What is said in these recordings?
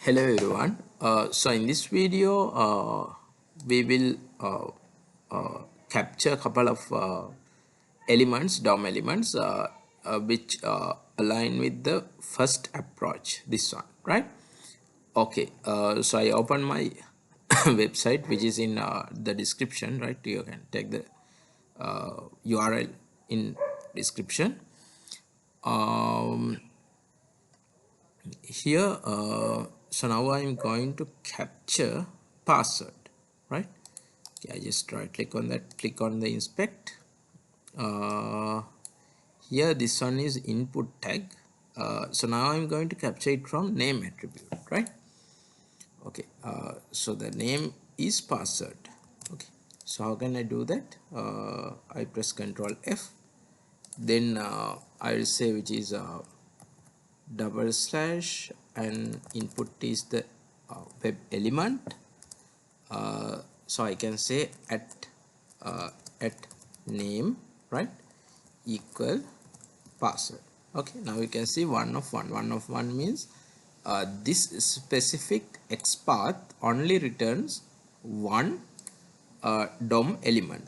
Hello everyone. So in this video we will capture a couple of elements, DOM elements which align with the first approach, this one, right? Okay, so I open my website which is in the description, right? You can take the URL in description. Here so now I'm going to capture password, right? Okay, I just right click on that, click on the inspect. Here this one is input tag. So now I'm going to capture it from name attribute, right? Okay, so the name is password. Okay, so how can I do that? I press Ctrl F, then I will say which is double slash, and input is the web element. So I can say at name, right, equal password. Okay, now you can see one of one means this specific XPath only returns one DOM element.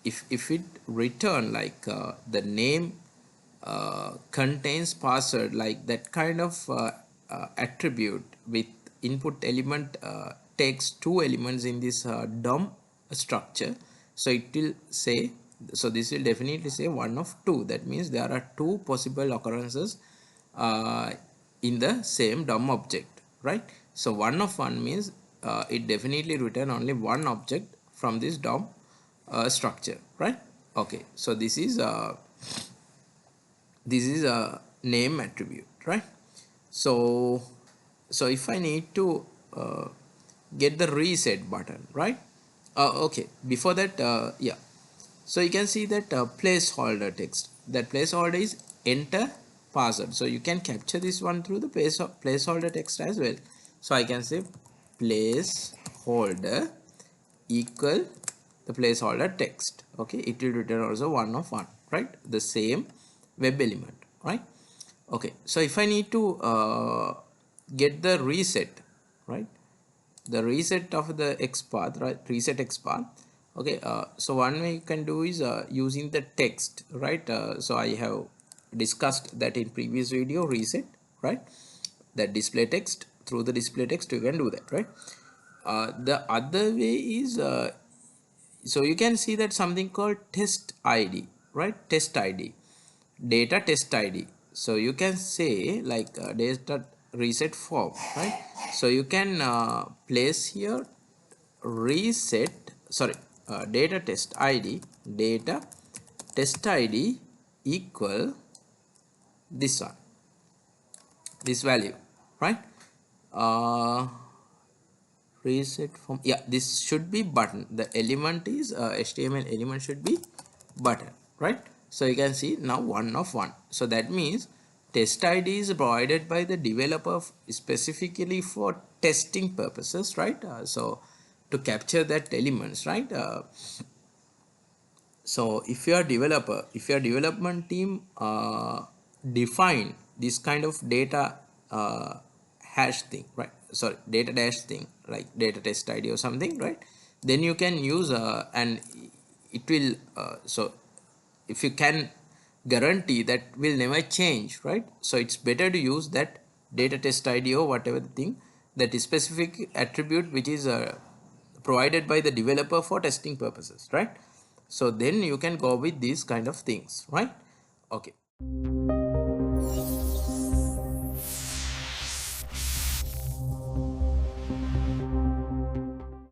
If it return like the name contains password, like that kind of attribute with input element takes two elements in this DOM structure, so it will say, so this will definitely say one of two. That means there are two possible occurrences in the same DOM object, right? So one of one means it definitely return only one object from this DOM structure, right? Okay, so this is a name attribute, right? So if I need to get the reset button, right? Okay, before that, yeah, so you can see that placeholder text, that placeholder is enter password, so you can capture this one through the placeholder text as well. So I can say placeholder equal the placeholder text. Okay, it will return also one of one, right? The same web element, right? Okay, so if I need to get the reset, right, the reset of the XPath, right, reset XPath. Okay, so one way you can do is using the text, right? So I have discussed that in previous video, reset, right? That display text, through the display text you can do that, right? The other way is so you can see that something called test ID, right? Test ID, data test ID. So you can say like data reset form, right? So you can place here reset, sorry, data test ID, data test ID equal this one, this value, right? uh, Reset form, yeah, this should be button. The element is HTML element should be button, right? So you can see now one of one. So that means test ID is provided by the developer specifically for testing purposes, right? So to capture that elements, right? So if your developer, if your development team define this kind of data hash thing, right, sorry, data dash thing, like data test ID or something, right, then you can use and it will so if you can guarantee that will never change, right, so it's better to use that data test ID or whatever the thing, that is specific attribute which is provided by the developer for testing purposes, right? So then you can go with these kind of things, right? Okay.